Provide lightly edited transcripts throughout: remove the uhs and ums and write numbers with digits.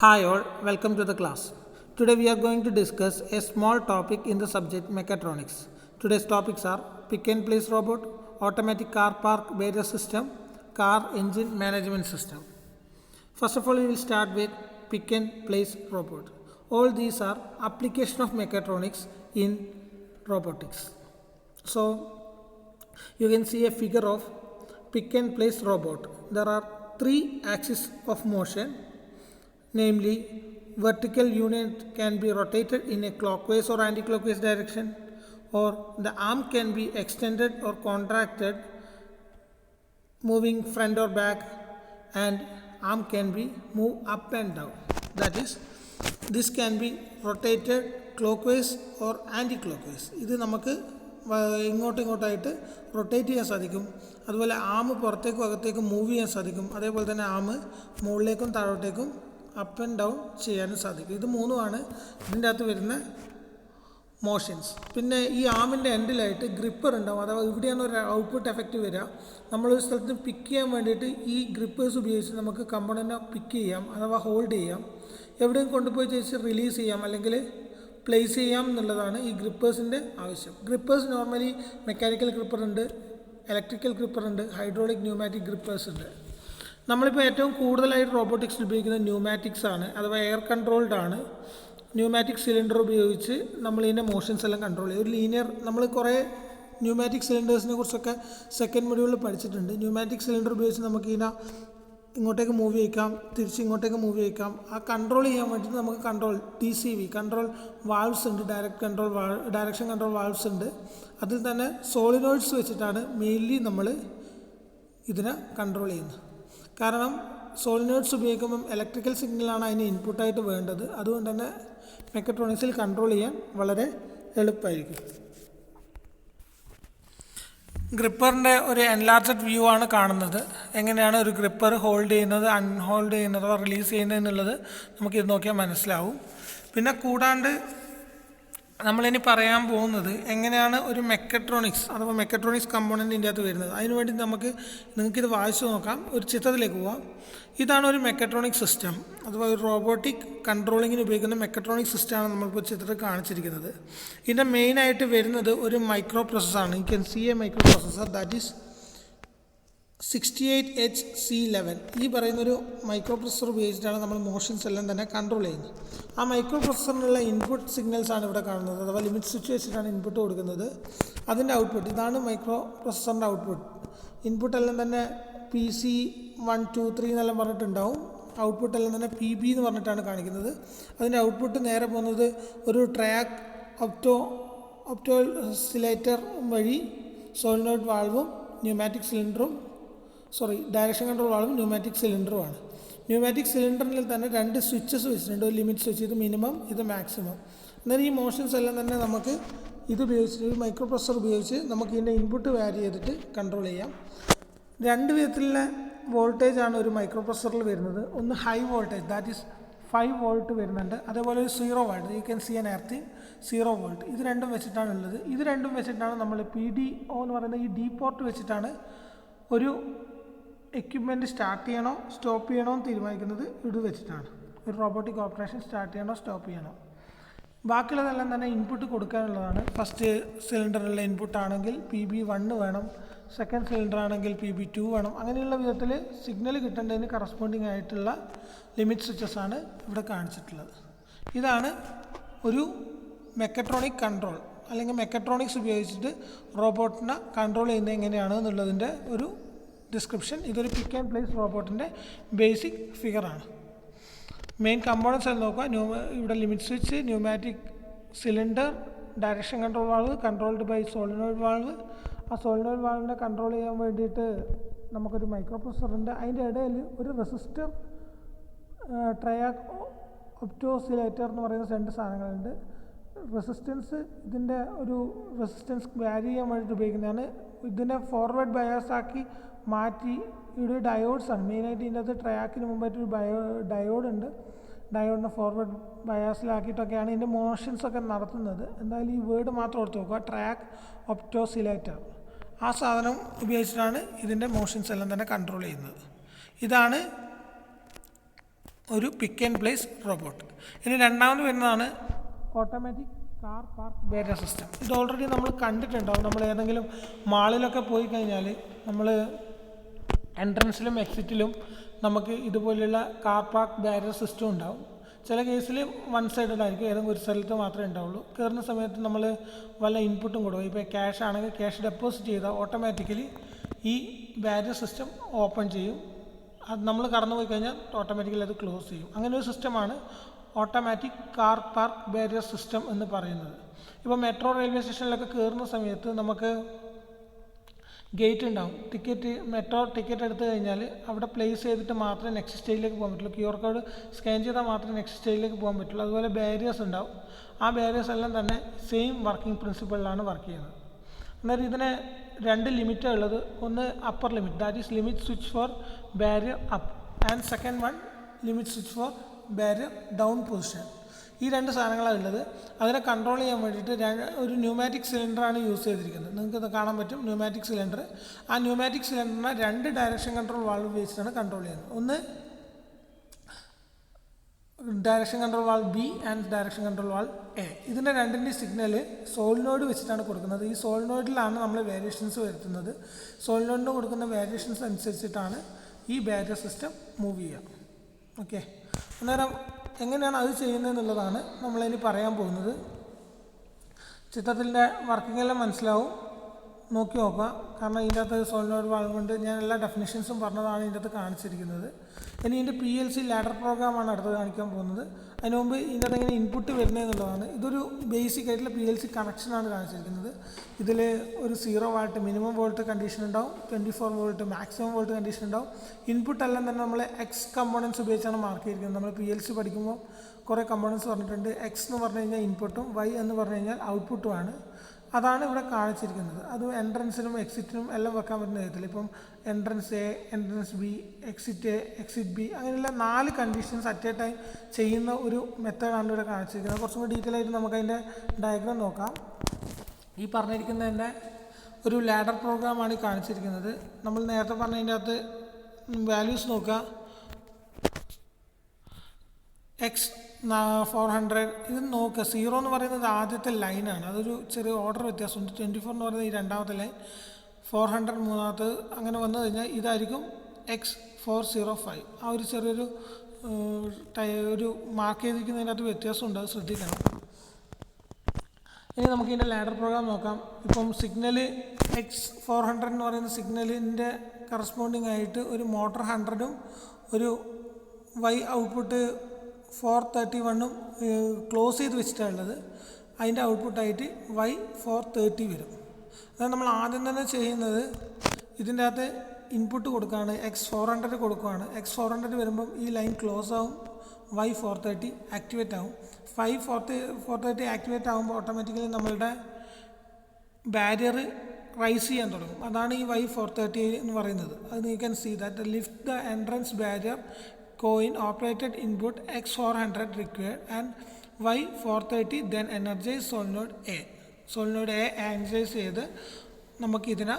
Hi all, welcome to the class. Today we are going to discuss a small topic in the subject mechatronics. Today's topics are pick and place robot, automatic car park barrier system, car engine management system. First of all, we will start with pick and place robot. All these are application of mechatronics in robotics. So you can see a figure of pick and place robot. There are three axes of motion. Namely, vertical unit can be rotated in a clockwise or anti-clockwise direction, or the arm can be extended or contracted, moving front or back, and arm can be moved up and down. That is, this can be rotated clockwise or anti-clockwise. ഇത് നമുക്ക് ഇങ്ങോട്ടായിട്ട് rotate ചെയ്യാൻ സാധിക്കും. അതുപോലെ ആം പുറത്തേക്കും അകത്തേക്കും move ചെയ്യാൻ സാധിക്കും. അതേപോലെ തന്നെ ആം മുകളിലേക്കും താഴോട്ടേക്കും അപ്പ് ആൻഡ് ഡൗൺ ചെയ്യാനും സാധിക്കും. ഇത് മൂന്നുമാണ് ഇതിൻ്റെ അകത്ത് വരുന്ന മോഷൻസ്. പിന്നെ ഈ ആമിൻ്റെ എൻഡിലായിട്ട് ഗ്രിപ്പർ ഉണ്ടാവും. അഥവാ ഇവിടെയാണ് ഒരു ഔട്ട്പുട്ട് എഫക്റ്റ് വരിക. നമ്മളൊരു സ്ഥലത്ത് പിക്ക് ചെയ്യാൻ വേണ്ടിയിട്ട് ഈ ഗ്രിപ്പേഴ്സ് ഉപയോഗിച്ച് നമുക്ക് കമ്പോണൻറ്റ് പിക്ക് ചെയ്യാം, അഥവാ ഹോൾഡ് ചെയ്യാം. എവിടെയും കൊണ്ടുപോയി ചേച്ച് റിലീസ് ചെയ്യാം അല്ലെങ്കിൽ പ്ലേസ് ചെയ്യാം എന്നുള്ളതാണ് ഈ ഗ്രിപ്പേഴ്സിൻ്റെ ആവശ്യം. ഗ്രിപ്പേഴ്സ് നോർമലി മെക്കാനിക്കൽ ഗ്രിപ്പർ ഉണ്ട്, ഇലക്ട്രിക്കൽ ഗ്രിപ്പർ ഉണ്ട്, ഹൈഡ്രോളിക് ന്യൂമാറ്റിക് ഗ്രിപ്പേഴ്സ് ഉണ്ട്. നമ്മളിപ്പോൾ ഏറ്റവും കൂടുതലായിട്ട് റോബോട്ടിക്സിൽ ഉപയോഗിക്കുന്നത് ന്യൂമാറ്റിക്സ് ആണ്, അഥവാ എയർ കൺട്രോൾഡ് ആണ്. ന്യൂമാറ്റിക് സിലിണ്ടർ ഉപയോഗിച്ച് നമ്മൾ ഇതിൻ്റെ മോഷൻസ് എല്ലാം കൺട്രോൾ ചെയ്യും. ഒരു ലീനിയർ നമ്മൾ കുറേ ന്യൂമാറ്റിക് സിലിണ്ടേഴ്സിനെ കുറിച്ചൊക്കെ സെക്കൻഡ് മൊഡ്യൂളിൽ പഠിച്ചിട്ടുണ്ട്. ന്യൂമാറ്റിക് സിലിണ്ടർ ഉപയോഗിച്ച് നമുക്ക് ഇതിനെ ഇങ്ങോട്ടേക്ക് മൂവ് ചെയ്യിക്കാം, തിരിച്ച് ഇങ്ങോട്ടേക്ക് മൂവ് ചെയ്യിക്കാം. ആ കൺട്രോൾ ചെയ്യാൻ വേണ്ടിയിട്ട് നമുക്ക് കൺട്രോൾ DCV കൺട്രോൾ വാൾവ്സ് ഉണ്ട്, ഡയറക്ഷൻ കൺട്രോൾ വാൾവ്സ് ഉണ്ട്. അതിൽ തന്നെ സോളിനോയിഡ്സ് വെച്ചിട്ടാണ് മെയിൻലി നമ്മൾ ഇതിനെ കൺട്രോൾ ചെയ്യുന്നത്. കാരണം സോളിനോയിഡ്സ് ഉപയോഗിക്കുമ്പം ഇലക്ട്രിക്കൽ സിഗ്നലാണ് അതിന് ഇൻപുട്ടായിട്ട് വേണ്ടത്. അതുകൊണ്ട് തന്നെ മെക്കട്രോണിക്സിൽ കൺട്രോൾ ചെയ്യാൻ വളരെ എളുപ്പമായിരിക്കും. ഗ്രിപ്പറിൻ്റെ ഒരു എൻലാർജഡ് വ്യൂ ആണ് കാണുന്നത്. എങ്ങനെയാണ് ഒരു ഗ്രിപ്പർ ഹോൾഡ് ചെയ്യുന്നത്, അൺഹോൾഡ് ചെയ്യുന്നത്, റിലീസ് ചെയ്യുന്നത് എന്നുള്ളത് നമുക്കിത് നോക്കിയാൽ മനസ്സിലാവും. പിന്നെ കൂടാണ്ട് നമ്മളിനി പറയാൻ പോകുന്നത് എങ്ങനെയാണ് ഒരു മെക്കട്രോണിക്സ് അഥവാ മെക്കട്രോണിക്സ് കമ്പോണൻ്റ് ഇതിൻ്റെ അകത്ത് വരുന്നത്. അതിനുവേണ്ടി നിങ്ങൾക്കിത് വായിച്ചു നോക്കാം. ഒരു ചിത്രത്തിലേക്ക് പോവാം. ഇതാണ് ഒരു മെക്കട്രോണിക് സിസ്റ്റം അഥവാ ഒരു റോബോട്ടിക് കൺട്രോളിങ്ങിന് ഉപയോഗിക്കുന്ന മെക്കട്രോണിക് സിസ്റ്റമാണ് നമ്മളിപ്പോൾ ചിത്രത്തിൽ കാണിച്ചിരിക്കുന്നത്. ഇതിൻ്റെ മെയിനായിട്ട് വരുന്നത് ഒരു മൈക്രോ പ്രോസസ്സറാണ്. You can see a micro processor that is 68HC11. ഈ പറയുന്നൊരു മൈക്രോ പ്രോസസ്സർ ഉപയോഗിച്ചിട്ടാണ് നമ്മൾ മോഷൻസ് എല്ലാം തന്നെ കൺട്രോൾ ചെയ്യുന്നത്. ആ മൈക്രോ പ്രോസസ്സറിനുള്ള ഇൻപുട്ട് സിഗ്നൽസാണ് ഇവിടെ കാണുന്നത്, അഥവാ ലിമിറ്റ് സ്വിച്ച് വെച്ചിട്ടാണ് ഇൻപുട്ട് കൊടുക്കുന്നത്. അതിൻ്റെ ഔട്ട്പുട്ട് ഇതാണ് മൈക്രോ പ്രോസസ്സറിൻ്റെ ഔട്ട്പുട്ട്. ഇൻപുട്ടെല്ലാം തന്നെ PC 1 2 3 എന്നെല്ലാം പറഞ്ഞിട്ടുണ്ടാവും. ഔട്ട്പുട്ടെല്ലാം തന്നെ PB എന്ന് പറഞ്ഞിട്ടാണ് കാണിക്കുന്നത്. അതിൻ്റെ ഔട്ട്പുട്ട് നേരെ പോകുന്നത് ഒരു ട്രാക്ക് ഒപ്റ്റോസിലേറ്റർ വഴി സോളിനോയിഡ് വാൾവും ന്യൂമാറ്റിക് സിലിണ്ടറും ഡയറക്ഷൻ കൺട്രോൾ വാൾവും ന്യൂമാറ്റിക് സിലിണ്ടറുമാണ്. ന്യൂമാറ്റിക് സിലിണ്ടറിൽ തന്നെ 2 സ്വിച്ചസ് വെച്ചിട്ടുണ്ട്. ഒരു ലിമിറ്റ് സ്വിച്ച്, ഇത് മിനിമം, ഇത് മാക്സിമം. എന്നാൽ ഈ മോഷൻസ് എല്ലാം തന്നെ നമുക്ക് ഇതുപയോഗിച്ച് ഈ മൈക്രോ പ്രോസസ്സർ ഉപയോഗിച്ച് നമുക്ക് ഇതിൻ്റെ ഇൻപുട്ട് വാരി ചെയ്തിട്ട് കൺട്രോൾ ചെയ്യാം. 2 വിധത്തിലുള്ള വോൾട്ടേജാണ് ഒരു മൈക്രോ പ്രോസസ്സറിൽ വരുന്നത്. ഒന്ന് high voltage that is 5 volt വരുന്നുണ്ട്. അതേപോലെ ഒരു 0 volt, U can C an earthing 0 volt. ഇത് രണ്ടും വെച്ചിട്ടാണ് ഉള്ളത്. ഇത് രണ്ടും വെച്ചിട്ടാണ് നമ്മൾ PDO എന്ന് പറയുന്ന ഈ D പോർട്ട് വെച്ചിട്ടാണ് ഒരു എക്യുപ്മെൻറ്റ് സ്റ്റാർട്ട് ചെയ്യണോ സ്റ്റോപ്പ് ചെയ്യണോ എന്ന് തീരുമാനിക്കുന്നത്. ഇത് വെച്ചിട്ടാണ് ഒരു റോബോട്ടിക് ഓപ്പറേഷൻ സ്റ്റാർട്ട് ചെയ്യണോ സ്റ്റോപ്പ് ചെയ്യണോ. ബാക്കിയുള്ളതെല്ലാം തന്നെ ഇൻപുട്ട് കൊടുക്കാനുള്ളതാണ്. ഫസ്റ്റ് സിലിണ്ടറിലുള്ള ഇൻപുട്ട് ആണെങ്കിൽ PB1 വേണം, സെക്കൻഡ് സിലിണ്ടർ ആണെങ്കിൽ PB2 വേണം. അങ്ങനെയുള്ള വിധത്തിൽ സിഗ്നൽ കിട്ടേണ്ടതിന് കറസ്പോണ്ടിങ് ആയിട്ടുള്ള ലിമിറ്റ് സ്വിച്ചസ് ആണ് ഇവിടെ കാണിച്ചിട്ടുള്ളത്. ഇതാണ് ഒരു മെക്കട്രോണിക് കൺട്രോൾ അല്ലെങ്കിൽ മെക്കട്രോണിക്സ് ഉപയോഗിച്ചിട്ട് റോബോട്ടിനെ കൺട്രോൾ ചെയ്യുന്നത് എങ്ങനെയാണ് എന്നുള്ളതിൻ്റെ ഒരു ഡിസ്ക്രിപ്ഷൻ. ഇതൊരു പിക്ക് ആൻഡ് പ്ലേസ് റോബോട്ടിൻ്റെ ബേസിക് ഫിഗറാണ്. മെയിൻ കമ്പോണൻസ് എന്ന് നോക്കുക. ഇവിടെ limit switch, pneumatic cylinder, direction control valve, controlled by solenoid valve. ആ സോളിനോയിഡ് വാൾവിനെ കൺട്രോൾ ചെയ്യാൻ വേണ്ടിയിട്ട് നമുക്കൊരു മൈക്രോ പ്രോസസ്സറുണ്ട്. അതിൻ്റെ ഇടയിൽ ഒരു റെസിസ്റ്റർ, ട്രയാക്ക് ഒപ്റ്റോസിലേറ്റർ എന്ന് പറയുന്ന 2 സാധനങ്ങളുണ്ട്. റെസിസ്റ്റൻസ് ഇതിൻ്റെ ഒരു റെസിസ്റ്റൻസ് വാരി ചെയ്യാൻ വേണ്ടിയിട്ട് ഉപയോഗിക്കുന്നതാണ്. ഇതിനെ ഫോർവേഡ് ബയാസ് ആക്കി മാറ്റി ഇവിടെ ഡയോഡ്സ് ആണ് മെയിനായിട്ട്. ഇതിൻ്റെ അകത്ത് ട്രയാക്കിന് മുമ്പായിട്ടൊരു ഡയോഡുണ്ട്. ഡയോഡിനെ ഫോർവേഡ് ബയാസിലാക്കിയിട്ടൊക്കെയാണ് ഇതിൻ്റെ മോഷൻസൊക്കെ നടത്തുന്നത്. എന്തായാലും ഈ വേർഡ് മാത്രം ഓർത്ത് നോക്കുക, ട്രാക്ക് ഒപ്റ്റോസിലേറ്റർ. ആ സാധനം ഉപയോഗിച്ചിട്ടാണ് ഇതിൻ്റെ മോഷൻസ് എല്ലാം തന്നെ കൺട്രോൾ ചെയ്യുന്നത്. ഇതാണ് ഒരു പിക്ക് ആൻഡ് പ്ലേസ് റോബോട്ട്. ഇനി രണ്ടാമത് വരുന്നതാണ് automatic car park barrier system. ഇത് ഓൾറെഡി നമ്മൾ കണ്ടിട്ടുണ്ടാവും. നമ്മൾ ഏതെങ്കിലും മാളിലൊക്കെ പോയി കഴിഞ്ഞാൽ നമ്മൾ എൻട്രൻസിലും എക്സിറ്റിലും നമുക്ക് ഇതുപോലെയുള്ള കാർ പാർക്ക് ബാരിയർ സിസ്റ്റം ഉണ്ടാവും. ചില കേസിൽ വൺ സൈഡഡ് ആയിരിക്കും, ഏതെങ്കിലും ഒരു സ്ഥലത്ത് മാത്രമേ ഉണ്ടാവുള്ളൂ. കയറുന്ന സമയത്ത് നമ്മൾ വല്ല ഇൻപുട്ടും കൊടുക്കും. ഇപ്പോൾ ക്യാഷ് ആണെങ്കിൽ ക്യാഷ് ഡെപ്പോസിറ്റ് ചെയ്താൽ ഓട്ടോമാറ്റിക്കലി ഈ ബാരിയർ സിസ്റ്റം ഓപ്പൺ ചെയ്യും. അത് നമ്മൾ കടന്നു പോയി കഴിഞ്ഞാൽ ഓട്ടോമാറ്റിക്കലി അത് ക്ലോസ് ചെയ്യും. അങ്ങനെ ഒരു സിസ്റ്റമാണ് automatic car park barrier system എന്ന് പറയുന്നത്. ഇപ്പോൾ മെട്രോ റെയിൽവേ സ്റ്റേഷനിലൊക്കെ കയറുന്ന സമയത്ത് നമുക്ക് ഗേറ്റ് ഉണ്ടാവും. മെട്രോ ടിക്കറ്റ് എടുത്തു കഴിഞ്ഞാൽ അവിടെ പ്ലേസ് ചെയ്തിട്ട് മാത്രമേ നെക്സ്റ്റ് സ്റ്റേജിലേക്ക് പോകാൻ പറ്റുള്ളൂ. QR കോഡ് സ്കാൻ ചെയ്താൽ മാത്രമേ നെക്സ്റ്റ് സ്റ്റേജിലേക്ക് പോകാൻ പറ്റുള്ളൂ. അതുപോലെ ബാരിയേഴ്സ് ഉണ്ടാവും. ആ ബാരിയേഴ്സ് എല്ലാം തന്നെ സെയിം വർക്കിംഗ് പ്രിൻസിപ്പിളിലാണ് വർക്ക് ചെയ്യുന്നത്. അന്നേരം ഇതിന് രണ്ട് ലിമിറ്റാണ് ഉള്ളത്. ഒന്ന് upper limit, that is limit switch for barrier up, and second one limit switch for barrier down position. ഈ രണ്ട് സാധനങ്ങളാണ് ഉള്ളത്. അതിനെ കൺട്രോൾ ചെയ്യാൻ വേണ്ടിയിട്ട് ഒരു ന്യൂമാറ്റിക് സിലിണ്ടറാണ് യൂസ് ചെയ്തിരിക്കുന്നത്. നിങ്ങൾക്കത് കാണാൻ പറ്റും, ന്യൂമാറ്റിക് സിലിണ്ടർ. ആ ന്യൂമാറ്റിക് സിലിണ്ടറിനെ രണ്ട് ഡയറക്ഷൻ കൺട്രോൾ വാൾവ് ഉപയോഗിച്ചിട്ടാണ് കൺട്രോൾ ചെയ്യുന്നത്. ഒന്ന് direction control valve B and direction control valve A. ഇതിൻ്റെ രണ്ടിൻ്റെ സിഗ്നൽ സോളിനോയിഡ് വെച്ചിട്ടാണ് കൊടുക്കുന്നത്. ഈ സോളിനോയിഡിലാണ് നമ്മൾ വേരിയേഷൻസ് വരുത്തുന്നത്. സോളിനോയിഡിന് കൊടുക്കുന്ന വേരിയേഷൻസ് അനുസരിച്ചിട്ടാണ് ഈ ബാരിയർ സിസ്റ്റം മൂവ് ചെയ്യുക. ഓക്കെ, അന്നേരം എങ്ങനെയാണ് അത് ചെയ്യുന്നതെന്നുള്ളതാണ് നമ്മളിനി പറയാൻ പോകുന്നത്. ചിത്രത്തിൻ്റെ വർക്കിംഗ് എല്ലാം മനസ്സിലാവും, നോക്കി നോക്കുക. കാരണം ഇതിൻ്റെ അകത്ത് സോളിനോയിഡ് വാൾവ് കൊണ്ട് ഞാൻ എല്ലാ ഡെഫിനിഷൻസും പറഞ്ഞതാണ് ഇതിൻ്റെ അകത്ത് കാണിച്ചിരിക്കുന്നത്. ഇനി ഇതിൻ്റെ PLC ലാഡർ പ്രോഗ്രാമാണ് അടുത്ത് കാണിക്കാൻ പോകുന്നത്. അതിന് മുമ്പ് ഇതിൻ്റെ അകത്ത് എങ്ങനെ ഇൻപുട്ട് വരുന്നതെന്നുള്ളതാണ്. ഇതൊരു ബേസിക് ആയിട്ടുള്ള PLC കണക്ഷനാണ് കാണിച്ചിരിക്കുന്നത്. ഇതിൽ ഒരു 0 വാട്ട് മിനിമം വോൾട്ട് കണ്ടീഷൻ ഉണ്ടാവും, 24 വോൾട്ട് മാക്സിമം വോൾട്ട് കണ്ടീഷൻ ഉണ്ടാവും. ഇൻപുട്ടെല്ലാം തന്നെ നമ്മൾ എക്സ് കമ്പോണൻസ് ഉപയോഗിച്ചാണ് മാർക്ക് ചെയ്തിരിക്കുന്നത്. നമ്മൾ PLC പഠിക്കുമ്പോൾ കുറേ കമ്പോണൻസ് പറഞ്ഞിട്ടുണ്ട്. എക്സ് എന്ന് പറഞ്ഞു കഴിഞ്ഞാൽ ഇൻപുട്ടും വൈ എന്ന് പറഞ്ഞു കഴിഞ്ഞാൽ ഔട്ട്പുട്ടുമാണ്. അതാണ് ഇവിടെ കാണിച്ചിരിക്കുന്നത്. അത് എൻട്രൻസിനും എക്സിറ്റിനും എല്ലാം വെക്കാൻ പറ്റുന്ന വിധത്തിൽ. ഇപ്പം entrance A, entrance B, exit A, exit B, അങ്ങനെയുള്ള 4 കണ്ടീഷൻസ് അറ്റ് എ ടൈം ചെയ്യുന്ന ഒരു മെത്തേഡാണ് ഇവിടെ കാണിച്ചിരിക്കുന്നത്. കുറച്ചും കൂടി ഡീറ്റെയിൽ ആയിട്ട് നമുക്കതിൻ്റെ ഡയഗ്രാം നോക്കാം. ഈ പറഞ്ഞിരിക്കുന്നതിൻ്റെ ഒരു ലാഡർ പ്രോഗ്രാമാണ് ഈ കാണിച്ചിരിക്കുന്നത്. നമ്മൾ നേരത്തെ പറഞ്ഞതിൻ്റെ അകത്ത് വാല്യൂസ് നോക്കുക. എക്സ് 400, ഇത് നോക്കുക. 0 എന്ന് പറയുന്നത് ആദ്യത്തെ ലൈനാണ്, അതൊരു ചെറിയ ഓർഡർ വ്യത്യാസമുണ്ട്. 24 എന്ന് പറയുന്നത് ഈ രണ്ടാമത്തെ ലൈൻ, 400 മൂന്നാമത്തെ. അങ്ങനെ വന്നു കഴിഞ്ഞാൽ ഇതായിരിക്കും X405. ആ ഒരു ചെറിയൊരു ഒരു മാർക്ക് ചെയ്തിരിക്കുന്നതിനകത്ത് വ്യത്യാസമുണ്ട്, അത് ശ്രദ്ധിക്കണം. ഇനി നമുക്ക് ഇതിൻ്റെ ലാഡർ പ്രോഗ്രാം നോക്കാം. ഇപ്പം സിഗ്നൽ X400 എന്ന് പറയുന്ന സിഗ്നലിൻ്റെ കറസ്പോണ്ടിങ് ആയിട്ട് ഒരു മോട്ടർ 100ഉം ഒരു വൈ ഔട്ട്പുട്ട് 431ഉം ക്ലോസ് ചെയ്ത് വെച്ചിട്ടുള്ളത്. അതിൻ്റെ ഔട്ട്പുട്ടായിട്ട് Y430 വരും. അത് നമ്മൾ ആദ്യം തന്നെ ചെയ്യുന്നത് ഇതിൻ്റെ അകത്ത് ഇൻപുട്ട് കൊടുക്കുകയാണ്, X400 കൊടുക്കുകയാണ്. X400 വരുമ്പം ഈ ലൈൻ ക്ലോസ് ആവും, Y430 ആക്ടിവേറ്റ് ആവും. 430 ആക്ടിവേറ്റ് ആകുമ്പോൾ ഓട്ടോമാറ്റിക്കലി നമ്മളുടെ ബാരിയർ റൈസ് ചെയ്യാൻ തുടങ്ങും. അതാണ് ഈ Y430 എന്ന് പറയുന്നത്. അത് you can see that lift the entrance barrier coin operated input X400 required and Y430 then energize solenoid A. solenoid A energize ചെയ്ത് നമുക്ക് ഇതിനെ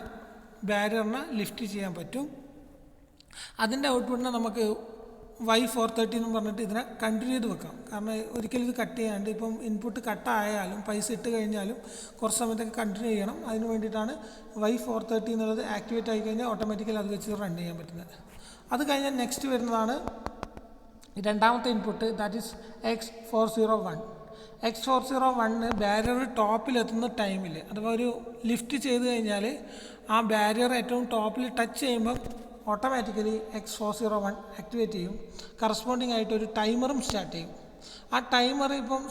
ബാരിയറിനെ ലിഫ്റ്റ് ചെയ്യാൻ പറ്റും. അതിൻ്റെ ഔട്ട്പുട്ടിനെ നമുക്ക് Y430 എന്ന് പറഞ്ഞിട്ട് ഇതിനെ കണ്ടിന്യൂ ചെയ്ത് വെക്കാം. കാരണം ഒരിക്കലും ഇത് കട്ട് ചെയ്യാണ്ട്, ഇപ്പം ഇൻപുട്ട് കട്ടായാലും പൈസ ഇട്ട് കഴിഞ്ഞാലും കുറച്ച് സമയത്തൊക്കെ കണ്ടിന്യൂ ചെയ്യണം. അതിന് വേണ്ടിയിട്ടാണ് Y430 എന്നുള്ളത് ആക്ടിവേറ്റ് ആയി കഴിഞ്ഞാൽ ഓട്ടോമാറ്റിക്കലി അത് വെച്ച് റൺ ചെയ്യാൻ പറ്റുന്നത്. അത് കഴിഞ്ഞാൽ നെക്സ്റ്റ് വരുന്നതാണ് രണ്ടാമത്തെ input, that is X401. X401 barrier ടോപ്പിലെത്തുന്ന ടൈമിൽ, അഥവാ ഒരു ലിഫ്റ്റ് ചെയ്ത് കഴിഞ്ഞാൽ ആ ബാരിയർ ഏറ്റവും ടോപ്പിൽ ടച്ച് ചെയ്യുമ്പം ഓട്ടോമാറ്റിക്കലി X401 ആക്ടിവേറ്റ് ചെയ്യും. കറസ്പോണ്ടിങ് ആയിട്ട് ഒരു ടൈമറും സ്റ്റാർട്ട് ചെയ്യും. ആ ടൈമർ ഇപ്പം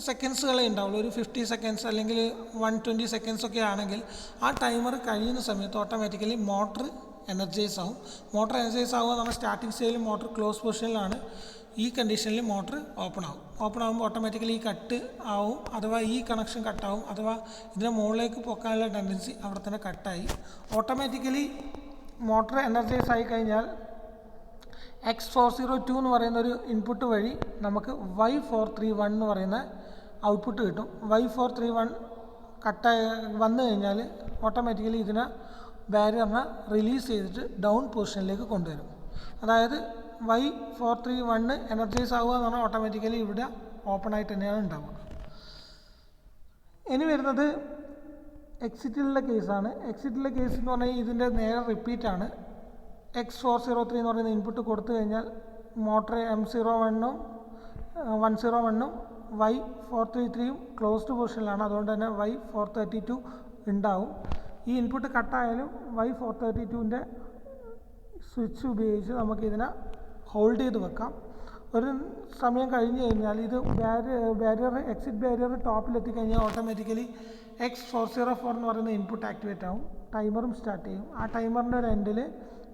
സെക്കൻഡ്സുകളെ ഉണ്ടാവുള്ളൂ, ഒരു 50 സെക്കൻഡ്സ് അല്ലെങ്കിൽ 120 സെക്കൻഡ്സ് ഒക്കെ ആണെങ്കിൽ ആ ടൈമർ കഴിയുന്ന സമയത്ത് ഓട്ടോമാറ്റിക്കലി മോട്ടർ എനർജൈസ് ആവും. മോട്ടർ എനർജൈസ് ആവുക എന്ന് പറഞ്ഞാൽ സ്റ്റാർട്ടിങ് സ്റ്റേജിൽ മോട്ടർ ക്ലോസ് പൊസിഷനിലാണ്. ഈ കണ്ടീഷനിൽ മോട്ടർ ഓപ്പൺ ആവും. ഓപ്പൺ ആകുമ്പോൾ ഓട്ടോമാറ്റിക്കലി ഈ കട്ട് ആവും, അഥവാ ഈ കണക്ഷൻ കട്ടാവും, അഥവാ ഇതിനെ മുകളിലേക്ക് പൊക്കാനുള്ള ടെൻഡൻസി അവിടെ തന്നെ കട്ടായി. ഓട്ടോമാറ്റിക്കലി മോട്ടർ എനർജൈസ് ആയി കഴിഞ്ഞാൽ X402 എന്ന് പറയുന്ന ഒരു ഇൻപുട്ട് വഴി നമുക്ക് Y431 എന്ന് പറയുന്ന ഔട്ട്പുട്ട് കിട്ടും. Y431 കട്ടായി വന്നു കഴിഞ്ഞാൽ ഓട്ടോമാറ്റിക്കലി ഇതിനെ ബാരിയറിനെ റിലീസ് ചെയ്തിട്ട് ഡൗൺ പൊസിഷനിലേക്ക് കൊണ്ടുവരും. അതായത് Y431 എനർജൈസ് ആവുക എന്ന് പറഞ്ഞാൽ ഓട്ടോമാറ്റിക്കലി ഇവിടെ ഓപ്പൺ ആയിട്ട് തന്നെയാണ് ഉണ്ടാവുക. ഇനി വരുന്നത് എക്സിറ്റിലുള്ള കേസാണ്. എക്സിറ്റിലുള്ള കേസ് എന്ന് പറഞ്ഞാൽ ഇതിൻ്റെ നേരെ റിപ്പീറ്റാണ്. X403 എന്ന് പറയുന്ന ഇൻപുട്ട് കൊടുത്തു കഴിഞ്ഞാൽ മോട്ടർ M01 101 Y433 ക്ലോസ്ഡ് പൊസിഷനിലാണ്. അതുകൊണ്ട് തന്നെ Y432 ഉണ്ടാവും. ഈ ഇൻപുട്ട് കട്ടായാലും Y432ൻ്റെ സ്വിച്ച് ഉപയോഗിച്ച് നമുക്കിതിനെ ഹോൾഡ് ചെയ്ത് വെക്കാം. ഒരു സമയം കഴിഞ്ഞ് കഴിഞ്ഞാൽ ഇത് എക്സിറ്റ് ബാരിയർ ടോപ്പിലെത്തിക്കഴിഞ്ഞാൽ ഓട്ടോമാറ്റിക്കലി X404 എന്ന് പറയുന്ന ഇൻപുട്ട് ആക്ടിവേറ്റ് ആവും. ടൈമറും സ്റ്റാർട്ട് ചെയ്യും. ആ ടൈമറിൻ്റെ ഒരു എൻഡിൽ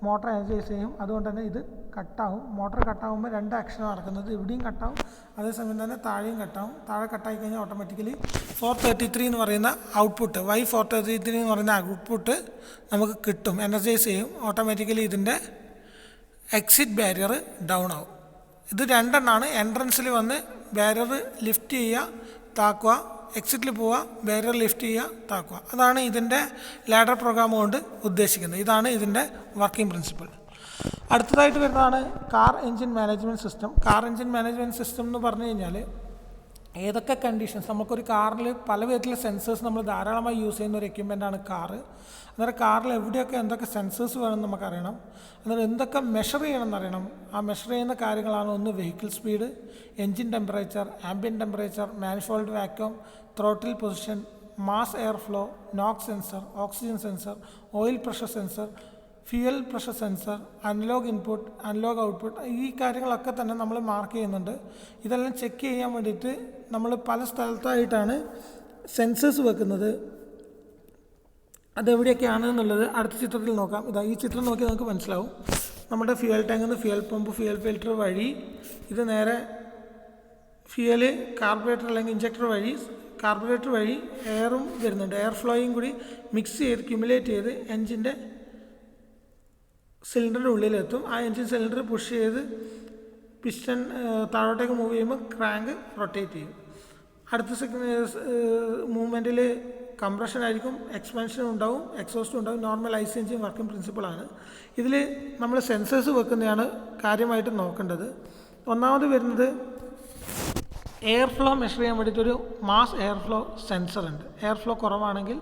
മോട്ടർ എനർജൈസ് ചെയ്യും. അതുകൊണ്ട് തന്നെ ഇത് കട്ടാവും. മോട്ടർ കട്ടാവുമ്പോൾ രണ്ട് ആക്ഷൻ നടക്കുന്നത്. ഇവിടെയും കട്ടാവും, അതേസമയം തന്നെ താഴെയും കട്ടാവും. താഴെ കട്ടായി കഴിഞ്ഞാൽ ഓട്ടോമാറ്റിക്കലി 433 എന്ന് പറയുന്ന ഔട്ട്പുട്ട് Y433 എന്ന് പറയുന്ന ഔട്ട്പുട്ട് നമുക്ക് കിട്ടും, എനർജൈസ് ചെയ്യും. ഓട്ടോമാറ്റിക്കലി ഇതിൻ്റെ എക്സിറ്റ് ബാരിയർ ഡൗൺ ആവും. ഇത് രണ്ടെണ്ണമാണ്. എൻട്രൻസിൽ വന്ന് ബാരിയർ ലിഫ്റ്റ് ചെയ്യുക, താക്കുക, എക്സിറ്റിൽ പോവുക, ബാരിയർ ലിഫ്റ്റ് ചെയ്യുക, താക്കുക. അതാണ് ഇതിൻ്റെ ലാഡർ പ്രോഗ്രാം കൊണ്ട് ഉദ്ദേശിക്കുന്നത്. ഇതാണ് ഇതിൻ്റെ വർക്കിംഗ് പ്രിൻസിപ്പിൾ. അടുത്തതായിട്ട് വരുന്നതാണ് car engine management system. Car engine management system എന്ന് പറഞ്ഞു കഴിഞ്ഞാൽ ഏതൊക്കെ കണ്ടീഷൻസ്, നമുക്കൊരു കാറിൽ പല വിധത്തിലുള്ള സെൻസേഴ്സ് നമ്മൾ ധാരാളമായി യൂസ് ചെയ്യുന്ന ഒരു എക്യുപ്മെൻ്റാണ് കാറ്. അന്നേരം കാറിൽ എവിടെയൊക്കെ എന്തൊക്കെ സെൻസേഴ്സ് വേണമെന്ന് നമുക്കറിയണം. അന്നേരം എന്തൊക്കെ മെഷർ ചെയ്യണമെന്ന് അറിയണം. ആ മെഷർ ചെയ്യുന്ന കാര്യങ്ങളാണ് ഒന്ന് vehicle speed, engine temperature, ambient temperature, manifold vacuum, throttle position, mass air flow, NOx sensor, oxygen sensor, oil pressure sensor, fuel pressure sensor, analogue input, analogue output. ഈ കാര്യങ്ങളൊക്കെ തന്നെ നമ്മൾ മാർക്ക് ചെയ്യുന്നുണ്ട്. ഇതെല്ലാം ചെക്ക് ചെയ്യാൻ വേണ്ടിയിട്ട് നമ്മൾ പല സ്ഥലത്തായിട്ടാണ് സെൻസേഴ്സ് വെക്കുന്നത്. അതെവിടെയൊക്കെയാണ് എന്നുള്ളത് അടുത്ത ചിത്രത്തിൽ നോക്കാം. ഇതാ ഈ ചിത്രം നോക്കി നമുക്ക് മനസ്സിലാവും. നമ്മുടെ ഫ്യൂവൽ ടാങ്കിൽ നിന്ന് ഫ്യൂവൽ പമ്പ്, ഫ്യൂവൽ ഫിൽറ്റർ വഴി ഇത് നേരെ ഫ്യൂവൽ കാർബറേറ്റർ അല്ലെങ്കിൽ ഇഞ്ചക്ടർ വഴി, കാർബറേറ്റർ വഴി എയറും വരുന്നുണ്ട്. എയർ ഫ്ലോയും കൂടി മിക്സ് ചെയ്ത് ക്യുമുലേറ്റ് ചെയ്ത് എൻജിൻ്റെ സിലിണ്ടറിൻ്റെ ഉള്ളിലെത്തും. ആ എൻജിൻ സിലിണ്ടർ പുഷ് ചെയ്ത് പിസ്റ്റൺ താഴോട്ടേക്ക് മൂവ് ചെയ്യുമ്പോൾ ക്രാങ്ക് റൊട്ടേറ്റ് ചെയ്യും. അടുത്ത മൂവ്മെൻറ്റിൽ കംപ്രഷൻ ആയിരിക്കും, എക്സ്പാൻഷൻ ഉണ്ടാവും, എക്സോസ്റ്റ് ഉണ്ടാവും. നോർമൽ ഐസി എൻജിൻ വർക്കിംഗ് പ്രിൻസിപ്പിളാണ്. ഇതിൽ നമ്മൾ സെൻസേഴ്സ് വെക്കുന്നതാണ് കാര്യമായിട്ട് നോക്കേണ്ടത്. ഒന്നാമത് വരുന്നത് എയർ ഫ്ലോ മെഷർ ചെയ്യാൻ വേണ്ടിയിട്ടൊരു മാസ് എയർ ഫ്ലോ സെൻസർ ഉണ്ട്. എയർ ഫ്ലോ കുറവാണെങ്കിൽ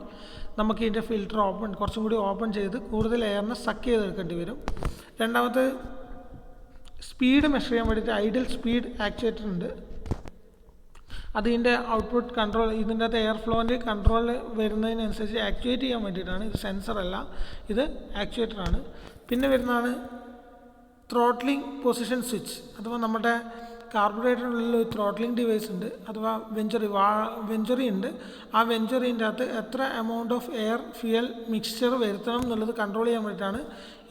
നമുക്ക് ഇതിൻ്റെ ഫിൽറ്റർ കുറച്ചും കൂടി ഓപ്പൺ ചെയ്ത് കൂടുതൽ എയറിനെ സക്ക് ചെയ്തെടുക്കേണ്ടി വരും. രണ്ടാമത് സ്പീഡ് മെഷർ ചെയ്യാൻ വേണ്ടിയിട്ട് ഐഡിയൽ സ്പീഡ് ആക്ച്വേറ്റർ ഉണ്ട്. അതിൻ്റെ ഔട്ട്പുട്ട് കൺട്രോൾ, ഇതിൻ്റെ അകത്ത് എയർ ഫ്ലോൻ്റെ കൺട്രോൾ വരുന്നതിനനുസരിച്ച് ആക്ച്വേറ്റ് ചെയ്യാൻ വേണ്ടിയിട്ടാണ്. ഇത് സെൻസറല്ല, ഇത് ആക്ച്വേറ്ററാണ്. പിന്നെ വരുന്നതാണ് ത്രോട്ട്ലിംഗ് പൊസിഷൻ സ്വിച്ച്. അഥവാ നമ്മുടെ കാർബറേറ്ററിനുള്ളിൽ ഒരു ത്രോട്ട്ലിംഗ് ഡിവൈസ് ഉണ്ട്, അഥവാ വെഞ്ചുറി ഉണ്ട്. ആ വെഞ്ചുറിൻ്റെ അകത്ത് എത്ര amount of air fuel mixture വരുത്തണം എന്നുള്ളത് കൺട്രോൾ ചെയ്യാൻ വേണ്ടിയിട്ടാണ്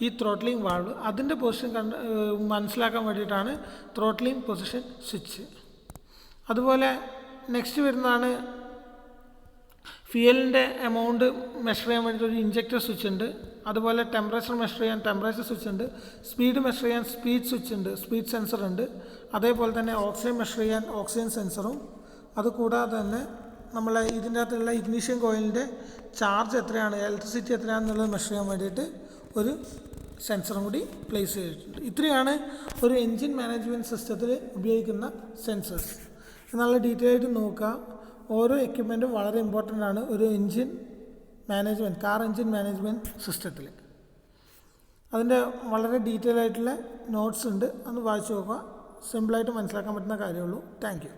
ഈ ത്രോട്ട്ലിംഗ് വാൾവ്. അതിൻ്റെ പൊസിഷൻ മനസ്സിലാക്കാൻ വേണ്ടിയിട്ടാണ് ത്രോട്ട്ലിംഗ് പൊസിഷൻ സ്വിച്ച്. അതുപോലെ നെക്സ്റ്റ് വരുന്നതാണ് ഫ്യൂവലിൻ്റെ എമൗണ്ട് മെഷർ ചെയ്യാൻ വേണ്ടിയിട്ട് ഒരു ഇഞ്ചക്ടർ സ്വിച്ച് ഉണ്ട്. അതുപോലെ ടെമ്പറേച്ചർ മെഷർ ചെയ്യാൻ ടെമ്പറേച്ചർ സ്വിച്ച് ഉണ്ട്. സ്പീഡ് മെഷർ ചെയ്യാൻ സ്പീഡ് സ്വിച്ച് ഉണ്ട്, സ്പീഡ് സെൻസർ ഉണ്ട്. അതേപോലെ തന്നെ ഓക്സിജൻ മെഷർ ചെയ്യാൻ ഓക്സിജൻ സെൻസറും. അതുകൂടാതെ തന്നെ നമ്മളെ ഇതിൻ്റെ അകത്തുള്ള ഇഗ്നിഷൻ കോയിലിൻ്റെ ചാർജ് എത്രയാണ്, ഇലക്ട്രിസിറ്റി എത്രയാണെന്നുള്ളത് മെഷർ ചെയ്യാൻ വേണ്ടിയിട്ട് ഒരു സെൻസറും കൂടി പ്ലേസ് ചെയ്തിട്ടുണ്ട്. ഇത്രയാണ് ഒരു എൻജിൻ മാനേജ്മെൻറ്റ് സിസ്റ്റത്തിൽ ഉപയോഗിക്കുന്ന സെൻസേഴ്സ്. നല്ല ഡീറ്റെയിൽ ആയിട്ട് നോക്കുക. ഓരോ എക്യുപ്മെൻറ്റും വളരെ ഇമ്പോർട്ടൻ്റ് ആണ് ഒരു engine management, car engine management സിസ്റ്റത്തിൽ. അതിൻ്റെ വളരെ ഡീറ്റെയിൽ ആയിട്ടുള്ള നോട്ട്സ് ഉണ്ട്, അതൊന്ന് വായിച്ച് നോക്കുക. സിമ്പിളായിട്ട് മനസ്സിലാക്കാൻ പറ്റുന്ന കാര്യമുള്ളൂ. Thank you.